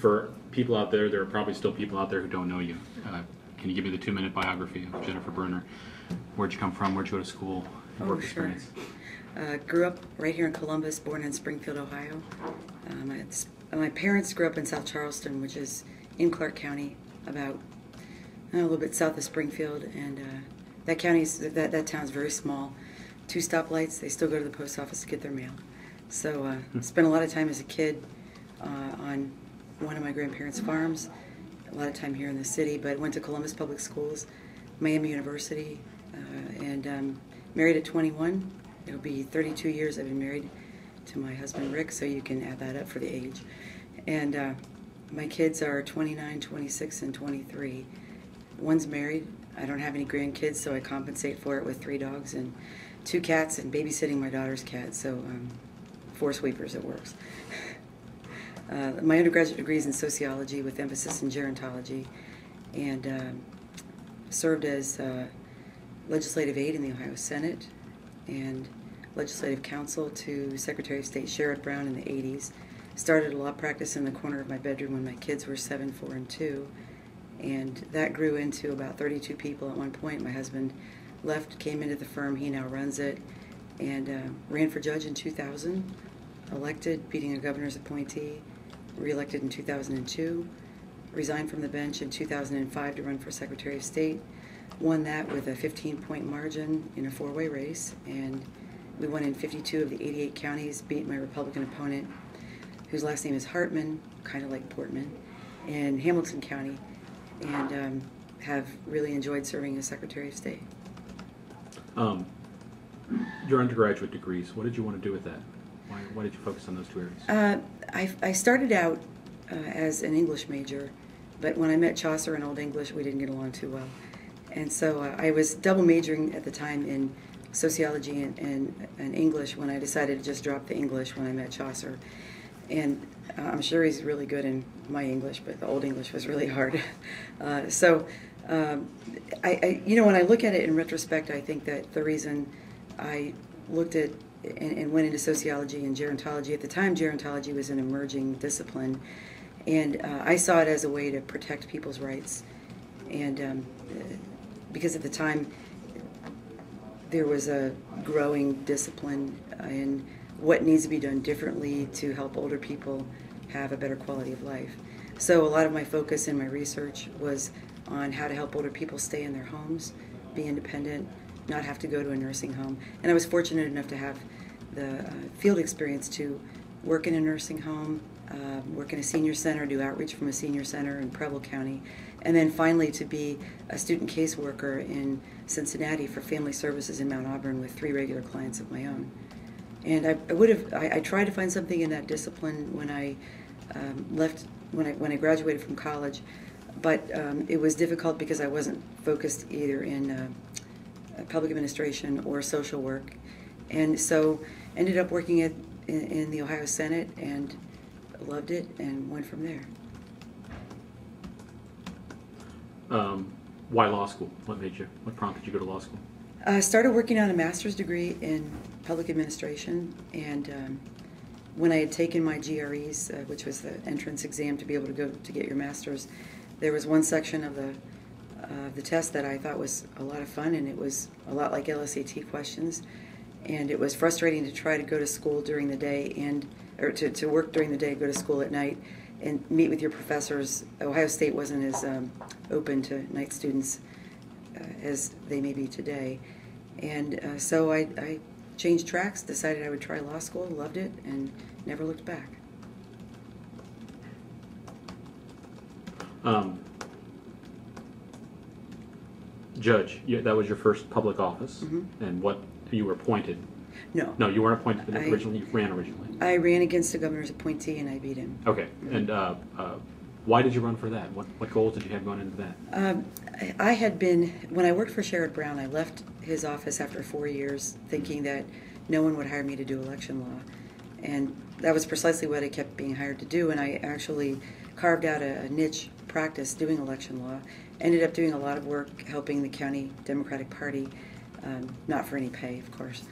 For people out there, there are probably still people out there who don't know you. Can you give me the 2-minute biography of Jennifer Brunner? Where'd you come from? Where'd you go to school? Work experience. Grew up right here in Columbus, born in Springfield, Ohio. My parents grew up in South Charleston, which is in Clark County, about a little bit south of Springfield, and that town's very small. 2 stoplights. They still go to the post office to get their mail. So spent a lot of time as a kid on one of my grandparents' farms. A lot of time here in the city, but went to Columbus Public Schools, Miami University, and married at 21. It'll be 32 years I've been married to my husband Rick, so you can add that up for the age. And my kids are 29, 26, and 23. One's married. I don't have any grandkids, so I compensate for it with 3 dogs and 2 cats and babysitting my daughter's cat, so 4 sweepers, it works. My undergraduate degree is in sociology with emphasis in gerontology, and served as legislative aide in the Ohio Senate and legislative counsel to Secretary of State Sherrod Brown in the 80s. Started a law practice in the corner of my bedroom when my kids were 7, 4, and 2, and that grew into about 32 people at one point. My husband left, came into the firm, he now runs it, and ran for judge in 2000, elected, beating a governor's appointee, re-elected in 2002, resigned from the bench in 2005 to run for Secretary of State, won that with a 15-point margin in a 4-way race, and we won in 52 of the 88 counties, beat my Republican opponent, whose last name is Hartman, kind of like Portman, in Hamilton County, and have really enjoyed serving as Secretary of State. Your undergraduate degrees, what did you want to do with that? Why did you focus on those 2 areas? I started out as an English major, but when I met Chaucer in Old English, we didn't get along too well. And so I was double majoring at the time in sociology and English when I decided to just drop the English when I met Chaucer. And I'm sure he's really good in my English, but the Old English was really hard. When I look at it in retrospect, I think that the reason I looked at and went into sociology and gerontology, at the time gerontology was an emerging discipline, and I saw it as a way to protect people's rights. And because at the time there was a growing discipline in what needs to be done differently to help older people have a better quality of life. So a lot of my focus in my research was on how to help older people stay in their homes, be independent, not have to go to a nursing home. And I was fortunate enough to have the field experience to work in a nursing home, work in a senior center, do outreach from a senior center in Preble County, and then finally to be a student caseworker in Cincinnati for Family Services in Mount Auburn with 3 regular clients of my own. And I tried to find something in that discipline when I when I graduated from college, but it was difficult because I wasn't focused either in public administration or social work, and so ended up working in the Ohio Senate and loved it and went from there. Why law school? What prompted you to go to law school? I started working on a master's degree in public administration, and when I had taken my GREs, which was the entrance exam to be able to go to get your master's, there was one section of the test that I thought was a lot of fun, and it was a lot like LSAT questions, and it was frustrating to try to go to school during the day or to work during the day, go to school at night, and meet with your professors. Ohio State wasn't as open to night students as they may be today, and so I changed tracks, decided I would try law school, loved it, and never looked back. Judge, that was your first public office, Mm-hmm. and you were appointed? No. No, you weren't appointed originally. You ran originally. I ran against the governor's appointee, and I beat him. Okay, and why did you run for that? What goals did you have going into that? I had been, when I worked for Sherrod Brown, I left his office after 4 years thinking that no one would hire me to do election law. And that was precisely what I kept being hired to do, and I actually carved out a niche practice doing election law. Ended up doing a lot of work helping the county Democratic Party, not for any pay, of course.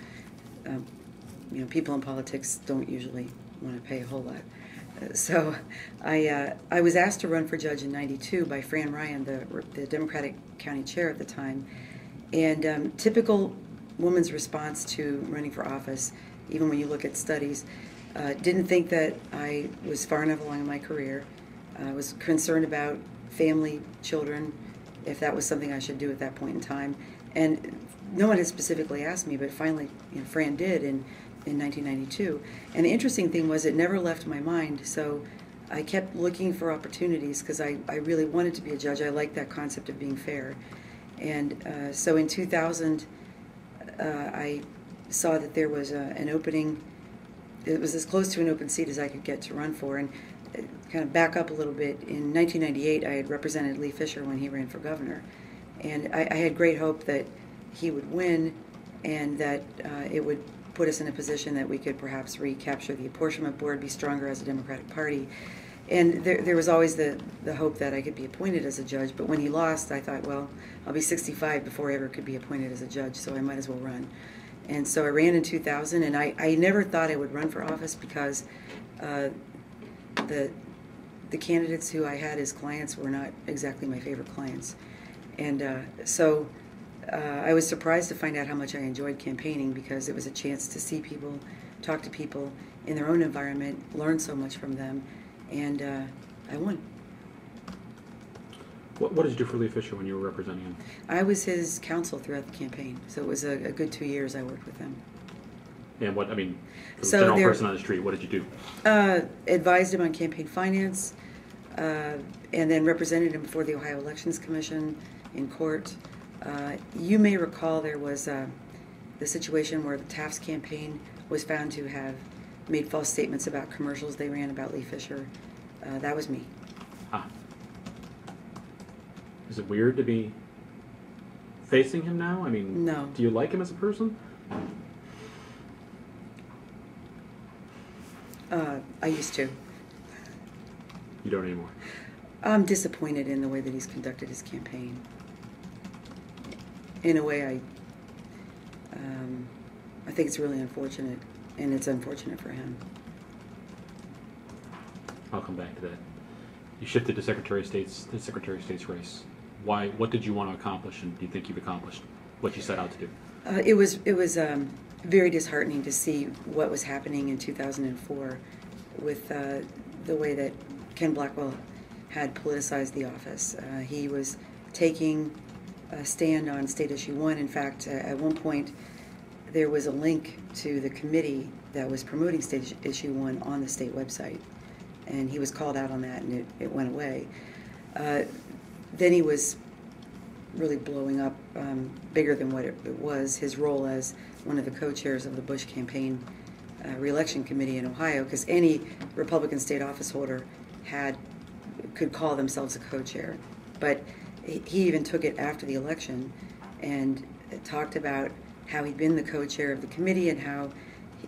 People in politics don't usually want to pay a whole lot. So I was asked to run for judge in '92 by Fran Ryan, the Democratic county chair at the time. And typical woman's response to running for office, even when you look at studies, didn't think that I was far enough along in my career. I was concerned about family, children, if that was something I should do at that point in time. And no one had specifically asked me, but finally, Fran did in 1992. And the interesting thing was it never left my mind, so I kept looking for opportunities because I really wanted to be a judge. I liked that concept of being fair. And so in 2000, I saw that there was an opening. It was as close to an open seat as I could get to run for. And kind of back up a little bit, in 1998 I had represented Lee Fisher when he ran for governor. And I had great hope that he would win and that it would put us in a position that we could perhaps recapture the apportionment board, be stronger as a Democratic Party. And there was always the hope that I could be appointed as a judge, but when he lost, I thought, well, I'll be 65 before I ever could be appointed as a judge, so I might as well run. And so I ran in 2000, and I never thought I would run for office because the candidates who I had as clients were not exactly my favorite clients. And so I was surprised to find out how much I enjoyed campaigning because it was a chance to see people, talk to people in their own environment, learn so much from them, and I won. What did you do for Lee Fisher when you were representing him? I was his counsel throughout the campaign, so it was a good 2 years I worked with him. And what, I mean, from So a general there- person on the street, what did you do? Advised him on campaign finance, and then represented him before the Ohio Elections Commission in court. You may recall there was the situation where the Taft's campaign was found to have made false statements about commercials they ran about Lee Fisher. That was me. Ah. Is it weird to be facing him now? I mean, No. do you like him as a person? I used to. You don't anymore. I'm disappointed in the way that he's conducted his campaign. In a way, I think it's really unfortunate, and it's unfortunate for him. I'll come back to that. You shifted to Secretary of State's race. Why? What did you want to accomplish, and do you think you've accomplished what you set out to do? It was very disheartening to see what was happening in 2004 with the way that Ken Blackwell had politicized the office. He was taking a stand on State Issue 1. In fact, at one point, there was a link to the committee that was promoting State Issue 1 on the state website. And he was called out on that, and it went away. Then he was really blowing up bigger than what it was, his role as one of the co-chairs of the Bush campaign re-election committee in Ohio, because any Republican state office holder could call themselves a co-chair. But he even took it after the election and talked about how he'd been the co-chair of the committee and how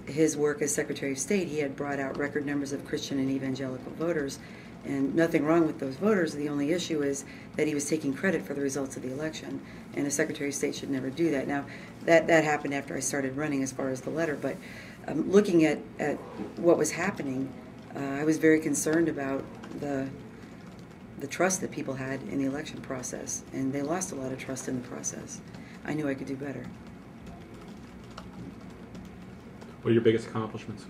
his work as Secretary of State, he had brought out record numbers of Christian and evangelical voters, and nothing wrong with those voters. The only issue is that he was taking credit for the results of the election, and a Secretary of State should never do that. Now, that happened after I started running as far as the letter, but looking at what was happening, I was very concerned about the trust that people had in the election process, and they lost a lot of trust in the process. I knew I could do better. What are your biggest accomplishments?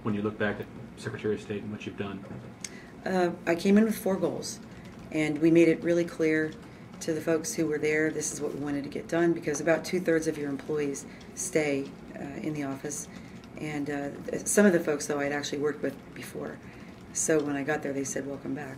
When you look back at Secretary of State and what you've done? I came in with 4 goals, and we made it really clear to the folks who were there this is what we wanted to get done, because about 2/3 of your employees stay in the office, and some of the folks, though, I'd actually worked with before. So when I got there, they said, welcome back.